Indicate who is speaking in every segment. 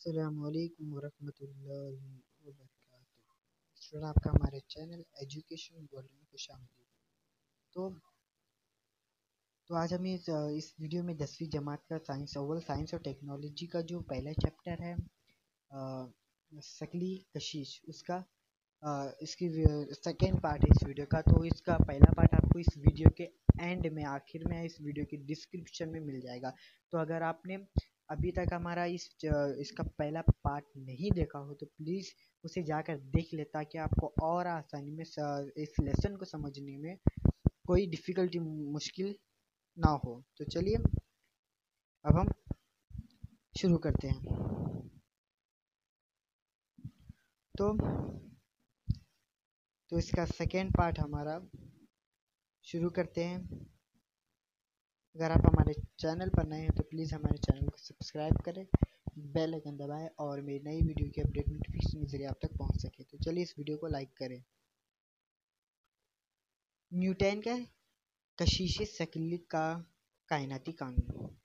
Speaker 1: अस्सलामुअलैकुम वरहमतुल्लाहि वबरकातुहू। स्टूडेंट, आपका हमारे चैनल एजुकेशन वर्ल्ड में खुशामदीद। तो आज हम इस वीडियो में 10वीं जमात का साइंस और टेक्नोलॉजी का जो पहला चैप्टर है शकली कशिश, उसका इसकी सेकेंड पार्ट है इस वीडियो का। तो इसका पहला पार्ट आपको इस वीडियो के एंड में, आखिर में, इस वीडियो की डिस्क्रिप्शन में मिल जाएगा। तो अगर आपने अभी तक हमारा इसका पहला पार्ट नहीं देखा हो तो प्लीज़ उसे जाकर देख ले, ताकि आपको और आसानी में इस लेसन को समझने में कोई डिफ़िकल्टी, मुश्किल ना हो। तो चलिए अब हम शुरू करते हैं। तो इसका सेकेंड पार्ट हमारा शुरू करते हैं। अगर आप हमारे चैनल पर नए हैं तो प्लीज़ हमारे चैनल को सब्सक्राइब करें, बेल आइकन दबाएं और मेरी नई वीडियो की अपडेट नोटिफिकेशन के जरिए आप तक पहुंच सके। तो चलिए इस वीडियो को लाइक करें। न्यूटन का कशिश शकली का कायनाती कानून,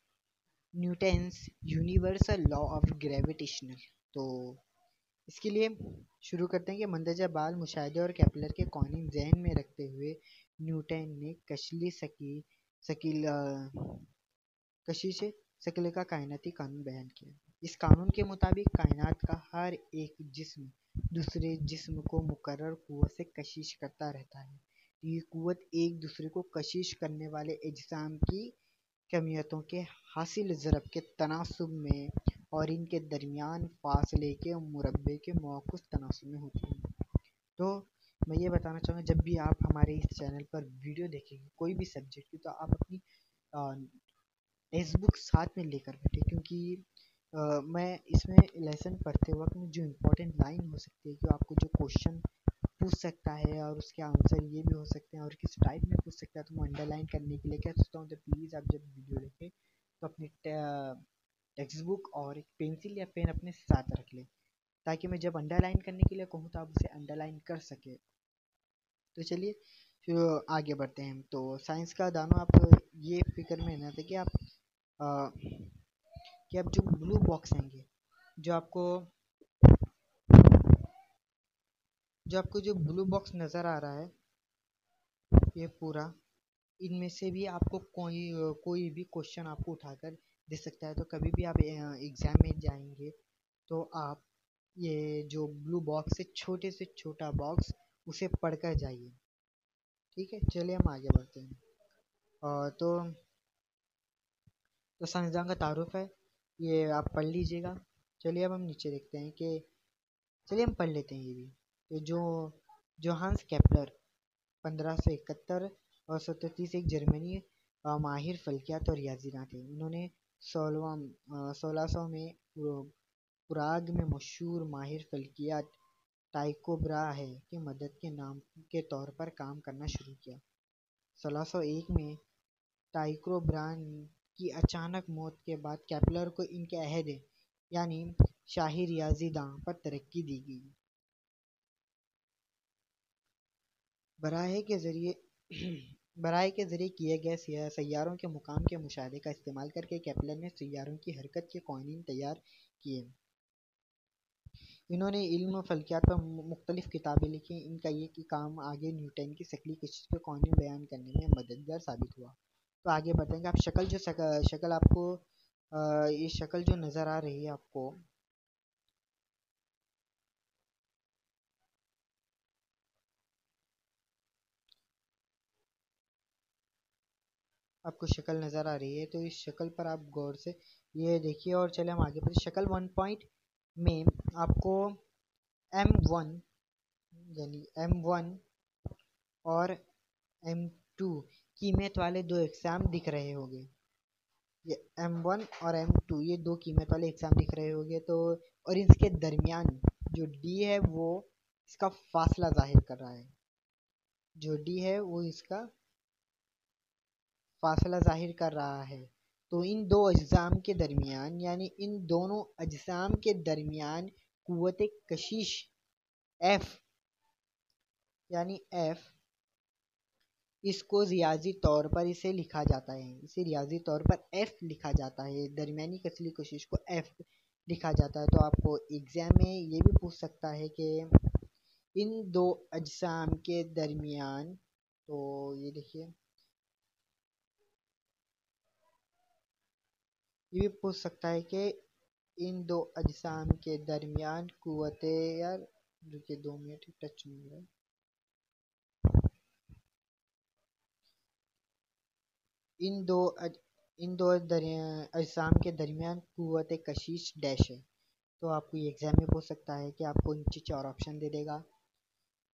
Speaker 1: Newton's universal law of gravitational. तो इसके लिए शुरू करते हैं कि मंदजा बाल मुशाहिदे और केपलर के कवानीन जहन में रखते हुए न्यूटन ने कशिश शकल का कायनाती कानून बयान किया। इस कानून के मुताबिक कायनात का हर एक जिस्म दूसरे जिस्म को मुकर्रर कुव्वत से कशिश करता रहता है। ये कुव्वत एक दूसरे को कशिश करने वाले अजसाम की कमियतों के हासिल ज़रब के तनासुब में और इनके दरमियान फासले के मुरब्बे के मौकूस तनासुब में होती है। तो मैं ये बताना चाहूँगा, जब भी आप हमारे इस चैनल पर वीडियो देखेंगे कोई भी सब्जेक्ट की, तो आप अपनी टेक्स्ट बुक साथ में लेकर बैठे, क्योंकि मैं इसमें लेसन पढ़ते वक्त में जो इम्पोर्टेंट लाइन हो सकती है, कि आपको जो क्वेश्चन पूछ सकता है और उसके आंसर ये भी हो सकते हैं और किस टाइप में पूछ सकता है, तो मैं अंडरलाइन करने के लिए कह सकता हूँ। तो प्लीज़ आप जब वीडियो देखें तो अपनी टेक्स्ट बुक और एक पेंसिल या पेन अपने साथ रख लें, ताकि मैं जब अंडरलाइन करने के लिए कहूँ तो आप उसे अंडरलाइन कर सके। तो चलिए फिर आगे बढ़ते हैं। तो साइंस का दानो, आप ये फिक्र में रहना था कि आप जो ब्लू बॉक्स आएंगे, जो आपको जो ब्लू बॉक्स नज़र आ रहा है, ये पूरा, इनमें से भी आपको कोई भी क्वेश्चन आपको उठाकर दे सकता है। तो कभी भी आप एग्ज़ाम में जाएंगे तो आप ये जो ब्लू बॉक्स है, छोटे से छोटा बॉक्स, उसे पढ़कर जाइए। ठीक है, चलिए हम आगे बढ़ते हैं। तो साइंसदान का तारुफ है, ये आप पढ़ लीजिएगा। चलिए अब हम नीचे देखते हैं कि, चलिए हम पढ़ लेते हैं ये भी। तो जोहान्स केपलर 1571 और 1730 एक जर्मनी माहिर फल्कियात और रियाजीदान थे। इन्होंने 1600 में पुराग में मशहूर माहिर फल्कियात टाइको ब्राहे की मदद के नाम के तौर पर काम करना शुरू किया। 1601 में टाइको ब्राहे की अचानक मौत के बाद केपलर को इनके अहदे यानी शाही रियाजीदां पर तरक्की दी गई। बराहे के ज़रिए किए गए सैयारों के मुकाम के मुशाहदे का इस्तेमाल करके केपलर ने सैयारों की हरकत के कवानीन तैयार किए। इन्होंने इल्म फल्कियात पर मुख्तलिफ किताबें लिखी। इनका ये कि काम आगे न्यूटन की शकली कशिश के कवानीन बयान करने में मददगार साबित हुआ। तो आगे बढ़ेंगे। आप शक्ल आपको ये शक्ल जो नज़र आ रही है, आपको शक्ल नज़र आ रही है, तो इस शक्ल पर आप गौर से ये देखिए और चले हम आगे बढ़े। शक्ल 1 पॉइंट में आपको M1 यानी M1 और M2 कीमत वाले दो एग्ज़ाम दिख रहे होंगे। ये M1 और M2 ये दो कीमत वाले एग्ज़ाम दिख रहे होंगे। तो और इसके दरमियान जो D है वो इसका फासला जाहिर कर रहा है। जो D है वो इसका फासला जाहिर कर रहा है। तो इन दो अजसाम के दरमियान, यानी इन दोनों अजसाम के दरमियान कुव्वत कशिश F यानी F, इसको रियाजी तौर पर इसे लिखा जाता है, इसे रियाजी तौर पर F लिखा जाता है। दरमियानी कसली कशिश को F लिखा जाता है। तो आपको एग्जाम में ये भी पूछ सकता है कि इन दो अजसाम के दरमियान, तो ये देखिए, ये भी पूछ सकता है कि इन दो अजसाम के दरमियान कुव्वते, यार रुकिए 2 मिनट, टच नहीं हो रहा है। इन दो अज, इन दो अजसाम के दरमियान कुव्वत कशिश डैश है। तो आपको ये एग्जाम में पूछ सकता है कि आपको नीचे 4 ऑप्शन दे देगा।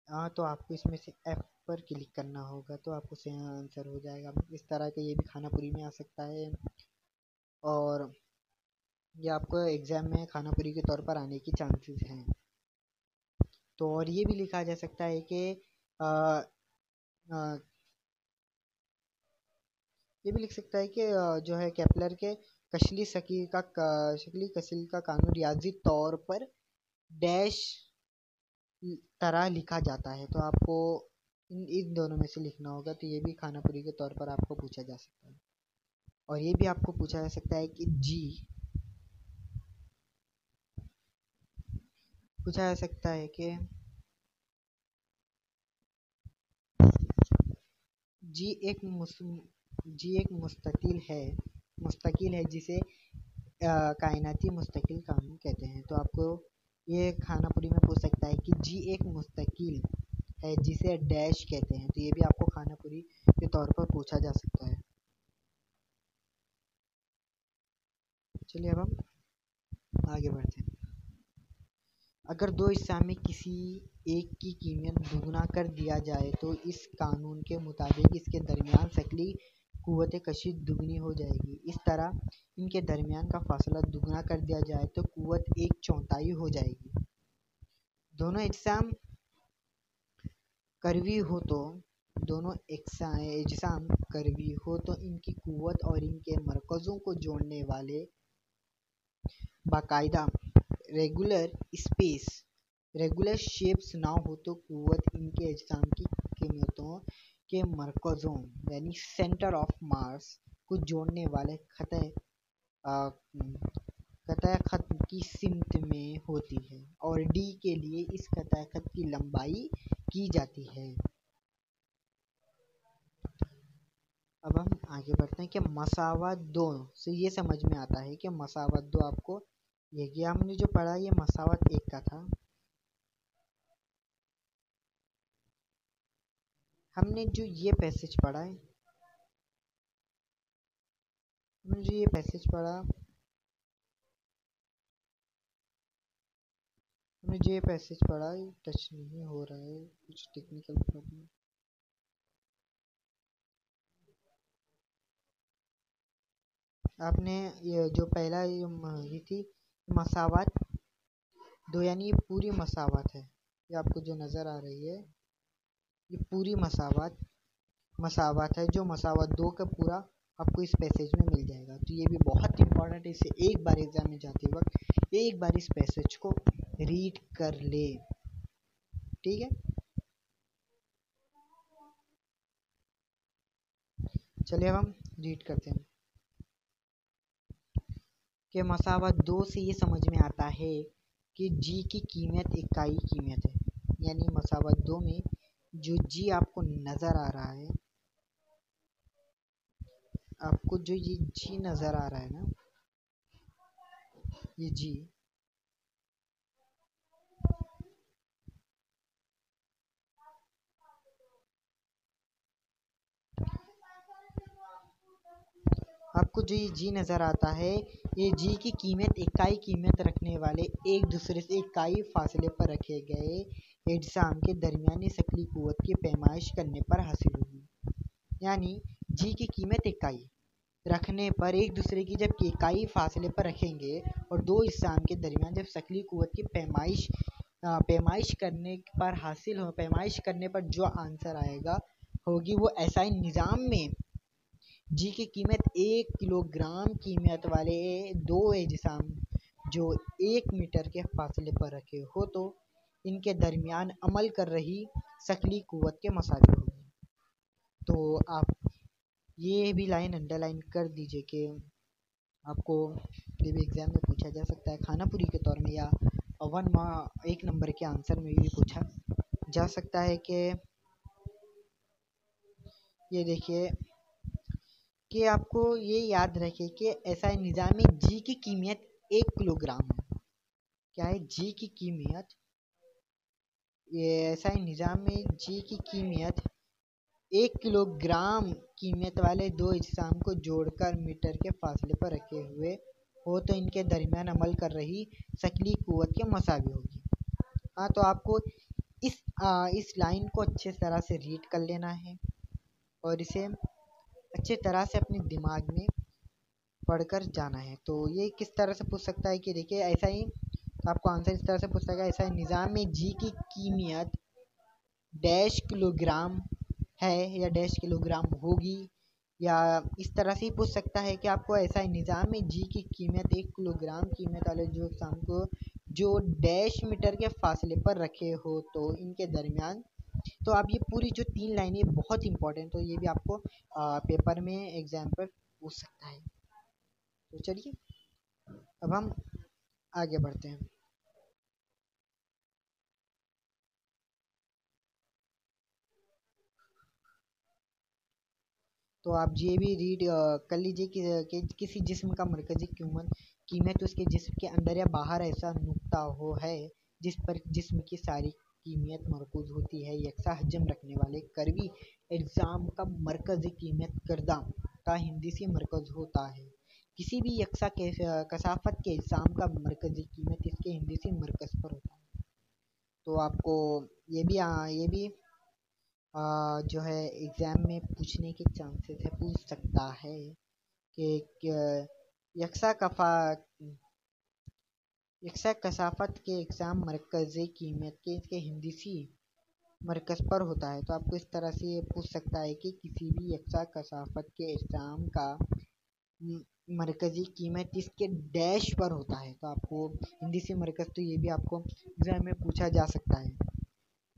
Speaker 1: हाँ, तो आपको इसमें से एफ पर क्लिक करना होगा, तो आपको सही आंसर हो जाएगा। इस तरह का ये भी खाना पूरी में आ सकता है, और ये आपको एग्जाम में खाना पूरी के तौर पर आने की चांसेस हैं। तो और ये भी लिखा जा सकता है कि आ, आ, ये भी लिख सकता है कि जो है केपलर के शक्ली कसील का कानून रियाजी तौर पर डैश तरह लिखा जाता है। तो आपको इन दोनों में से लिखना होगा। तो ये भी खाना पूरी के तौर पर आपको पूछा जा सकता है। और ये भी आपको पूछा जा सकता है कि पूछा जा सकता है कि जी एक मुस्तकिल है जिसे कायनाती मुस्तकिल कानून कहते हैं। तो आपको ये खाना पूरी में पूछ सकता है कि जी एक मुस्तकिल है जिसे डैश कहते हैं। तो ये भी आपको खाना पूरी के तौर पर पूछा जा सकता है। चलिए अब हम आगे बढ़ते हैं। अगर दो हिस्सा में किसी एक की कीमत दुगना कर दिया जाए तो इस कानून के मुताबिक इसके दरमियान शक्ली कुव्वत कशीफ दुगनी हो जाएगी। इस तरह इनके दरमियान का फासला दुगना कर दिया जाए तो कुव्वत 1/4 हो जाएगी। दोनों इजसाम करवी हो तो इनकी कुव्वत और इनके मरकज़ों को जोड़ने वाले बाकायदा रेगुलर शेप्स ना हो तो कुव्वत इनके अजसाम की कीमतों के मरकज़ों यानी सेंटर ऑफ मास को जोड़ने वाले कतः खत की सिमत में होती है, और डी के लिए इस कतः खत की लंबाई की जाती है। अब हम आगे बढ़ते हैं कि मसावत दो से ये समझ में आता है कि मसावत दो आपको ये हमने जो पढ़ा ये मसावत एक का था। हमने जो ये पैसेज पढ़ा है टच नहीं हो रहा है, कुछ टेक्निकल प्रॉब्लम। आपने ये जो पहला ये थी मसावत दो, यानी ये पूरी मसावत है। ये आपको जो नज़र आ रही है ये पूरी मसावत है, जो मसावत दो का पूरा आपको इस पैसेज में मिल जाएगा। तो ये भी बहुत इंपॉर्टेंट है, इसे एक बार एग्जाम में जाते वक्त एक बार इस पैसेज को रीड कर ले, ठीक है। चलिए अब हम रीड करते हैं कि मसावत दो से ये समझ में आता है कि जी की कीमत इकाई कीमत है। यानी मसावत दो में जो जी आपको नज़र आ रहा है, आपको जो ये जी नज़र आ रहा है ना, ये जी आपको जो ये जी नज़र आता है, ये जी की कीमत इकाई कीमत रखने वाले एक दूसरे से इकाई फासले पर रखे गए एजसाम के दरमियानी शक्ली कुव्वत की पैमाइश करने पर हासिल होगी। यानी जी की कीमत इकाई रखने पर एक दूसरे की जब इकाई फासले पर रखेंगे और दो इजसाम के दरमियान जब शक्ली कुव्वत की पैमाइश करने पर जो आंसर आएगा होगी वो ऐसा निज़ाम में जी की कीमत 1 किलोग्राम कीमत वाले दो एजसाम जो 1 मीटर के फासले पर रखे हो तो इनके दरमियान अमल कर रही शक्ली कुव्वत के मसावी होगी। तो आप ये भी लाइन अंडरलाइन कर दीजिए कि आपको ये भी एग्जाम में पूछा जा सकता है, खाना पूरी के तौर में, या एक नंबर के आंसर में भी पूछा जा सकता है कि ये देखिए कि आपको ये याद रखे कि ऐसा निज़ाम में जी की कीमत 1 किलोग्राम है। क्या है जी की कीमत? ये ऐसा निज़ाम में जी की कीमत 1 किलोग्राम कीमत वाले दो अजसाम को जोड़कर मीटर के फासले पर रखे हुए हो तो इनके दरमियान अमल कर रही शक्ली कुव्वत के मसावी होगी। हाँ, तो आपको इस लाइन को अच्छे तरह से रीड कर लेना है और इसे अच्छे तरह से अपने दिमाग में पढ़कर जाना है। तो ये किस तरह से पूछ सकता है कि देखिए ऐसा ही आपको आंसर इस तरह से पूछ सकेगा, ऐसा निज़ाम में जी की कीमत डैश किलोग्राम है या डैश किलोग्राम होगी, या इस तरह से ही पूछ सकता है कि आपको ऐसा निज़ाम में जी की कीमत 1 किलोग्राम कीमत वाले जो शाम को जो डैश मीटर के फासले पर रखे हो तो इनके दरमियान। तो आप ये पूरी जो 3 लाइनें बहुत इंपॉर्टेंट, तो ये भी आपको पेपर में एग्जाम पर पूछ सकता है। तो चलिए अब हम आगे बढ़ते हैं। तो आप ये भी रीड कर लीजिए कि किसी जिस्म का मरकजी कीमत उसके जिस्म के अंदर या बाहर ऐसा नुक्ता हो है जिस पर जिस्म की सारी कीमत मरकूज होती है। यकसा हजम रखने वाले करवी एग्ज़ाम का मरकजी कीमत करदा का हिंदसी मरकज होता है। किसी भी यकसा के कसाफत के एग्ज़ाम का मरकजी कीमत इसके हिंदसी मरकज पर होता है। तो आपको ये भी जो है एग्ज़ाम में पूछने के चांसेस है, पूछ सकता है कि यकसा कफा यकसा कसाफत के एग्ज़ाम मरकज़ी कीमत के इसके हिंदसी मरकज़ पर होता है। तो आपको इस तरह से ये पूछ सकता है कि किसी भी यकसा कसाफत के एग्ज़ाम का मरकज़ी कीमत इसके डैश पर होता है। तो आपको हिंदसी मरकज़, तो ये भी आपको एग्ज़ाम में पूछा जा सकता है,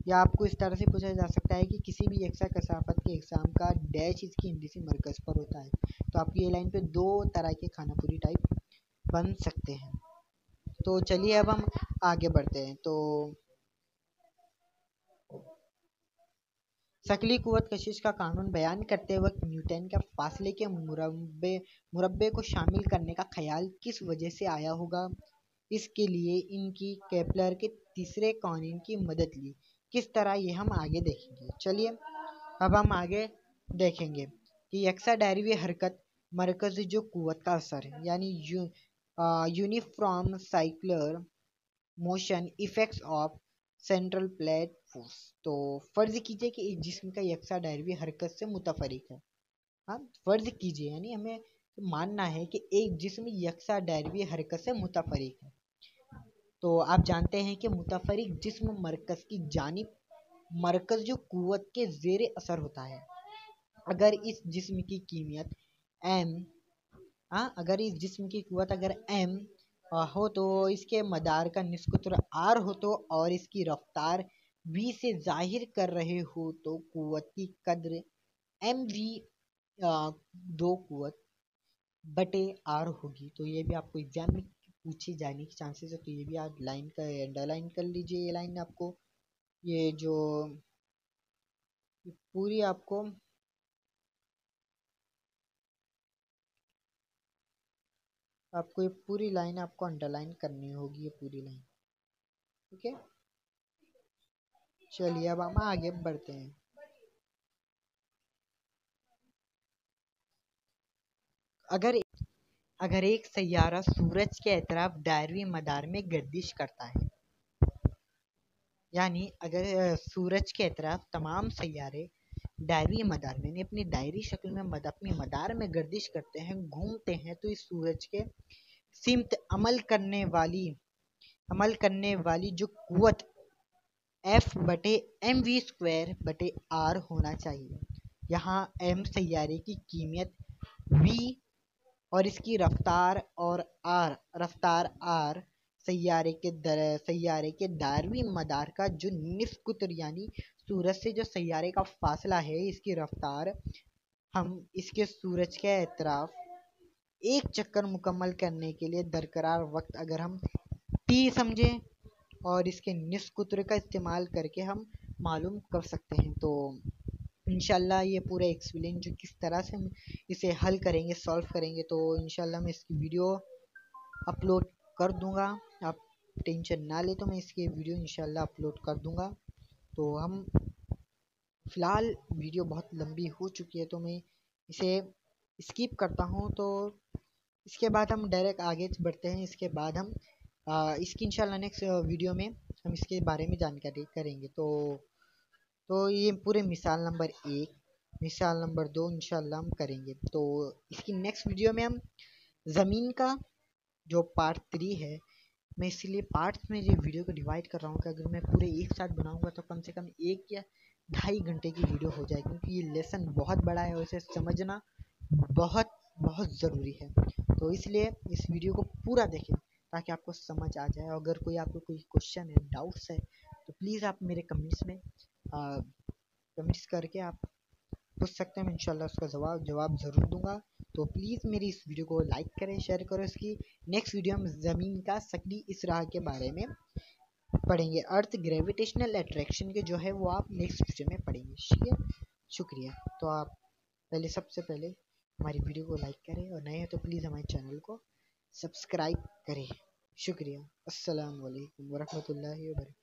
Speaker 1: या आपको इस तरह से पूछा जा सकता है कि किसी भी यकसा कसाफत के एग्ज़ाम का डैश इसकी हिंदसी मरकज़ पर होता है। तो आपकी ये लाइन पे 2 तरह के खाना पूरी टाइप बन सकते हैं। तो चलिए अब हम आगे बढ़ते हैं। तो शकली कुव्वत कशिश का कानून बयान करते वक्त न्यूटन का फासले के मुरब्बे को शामिल करने का ख्याल किस वजह से आया होगा? इसके लिए इनकी केपलर के तीसरे कानून की मदद ली। किस तरह ये हम आगे देखेंगे। चलिए अब हम आगे देखेंगे कि यकसा दायरवी हरकत मरकज़ी जो कुव्वत का असर है, यानी uniform cycler motion effects of central plate force. तो फर्ज कीजिए कि एक जिस्म का यकसा दायरवी हरकत से मुतफरिक है। हाँ, फर्ज कीजिए यानी हमें मानना है कि एक जिस्म यकसा दायरवी हरकत से मुतफरिक है। तो आप जानते हैं कि मुतफरिक जिस्म मरकज की जानिब मरकज जो कुव्वत के ज़ेरे असर होता है। अगर इस जिस्म की कीमत m अगर इस जिस्म की कुव्वत अगर m हो तो इसके मदार का निस्कुत्र r हो तो और इसकी रफ्तार v से जाहिर कर रहे हो तो कुव्वत की कद्र mv 2 कुव्वत बटे r होगी। तो ये भी आपको एग्जाम में पूछे जाने के चांसेस है। तो ये भी आप लाइन का अंडरलाइन कर लीजिए। ये लाइन आपको ये जो पूरी आपको ये पूरी लाइन आपको अंडरलाइन करनी होगी, ये पूरी लाइन। ठीक है, चलिए अब हम आगे बढ़ते हैं। अगर अगर एक सैयारा सूरज के अतराफ दायरवी मदार में गर्दिश करता है, यानी अगर सूरज के अतराफ तमाम सैयारे दायरी मदार में अपनी दायरी शक्ल में अपनी मदार में गर्दिश करते हैं, घूमते हैं, तो इस सूरज के सिमत अमल करने वाली जो कुव्वत F बटे mv² बटे r होना चाहिए। यहाँ m सैयारे की कीमत v और इसकी रफ्तार और r सैयारे के दायरवी मदार का जो निस्फ कुतर यानी सूरज से जो सैयारे का फासला है, इसकी रफ्तार हम इसके सूरज के अतराफ एक चक्कर मुकम्मल करने के लिए दरकार वक्त अगर हम टी समझें और इसके निष्कुत्र का इस्तेमाल करके हम मालूम कर सकते हैं। तो इंशाल्लाह ये पूरा एक्सप्लेन जो किस तरह से हम इसे हल करेंगे, सॉल्व करेंगे, तो इंशाल्लाह मैं इसकी वीडियो अपलोड कर दूंगा। आप टेंशन ना ले, तो मैं इसकी वीडियो इंशाल्लाह अपलोड कर दूंगा। तो हम फ़िलहाल वीडियो बहुत लंबी हो चुकी है तो मैं इसे स्किप करता हूँ। तो इसके बाद हम डायरेक्ट आगे बढ़ते हैं। इसके बाद हम इसकी इंशाल्लाह नेक्स्ट वीडियो में हम इसके बारे में जानकारी करेंगे। तो ये पूरे मिसाल नंबर 1, मिसाल नंबर 2 इंशाल्लाह हम करेंगे। तो इसकी नेक्स्ट वीडियो में हम ज़मीन का जो पार्ट 3 है, मैं इसलिए पार्ट्स में ये वीडियो को डिवाइड कर रहा हूँ कि अगर मैं पूरे एक साथ बनाऊँगा तो कम से कम 1 या 2.5 घंटे की वीडियो हो जाए, क्योंकि ये लेसन बहुत बड़ा है और इसे समझना बहुत बहुत ज़रूरी है। तो इसलिए इस वीडियो को पूरा देखें ताकि आपको समझ आ जाए। अगर आपको कोई क्वेश्चन है, डाउट्स है, तो प्लीज़ आप मेरे कमेंट्स में कमेंट्स करके आप पूछ सकते हैं। मैं इंशाल्लाह उसका जवाब ज़रूर दूंगा। तो प्लीज़ मेरी इस वीडियो को लाइक करें, शेयर करें। इसकी नेक्स्ट वीडियो हम ज़मीन का शक्ली इसराह के बारे में पढ़ेंगे। अर्थ ग्रेविटेशनल अट्रैक्शन के जो है वो आप नेक्स्ट वीडियो में पढ़ेंगे। ठीक है, शुक्रिया। तो आप सबसे पहले हमारी वीडियो को लाइक करें और नए हैं तो प्लीज़ हमारे चैनल को सब्सक्राइब करें। शुक्रिया। अस्सलाम वालेकुम वरहमतुल्लाहि वबरकातुहू।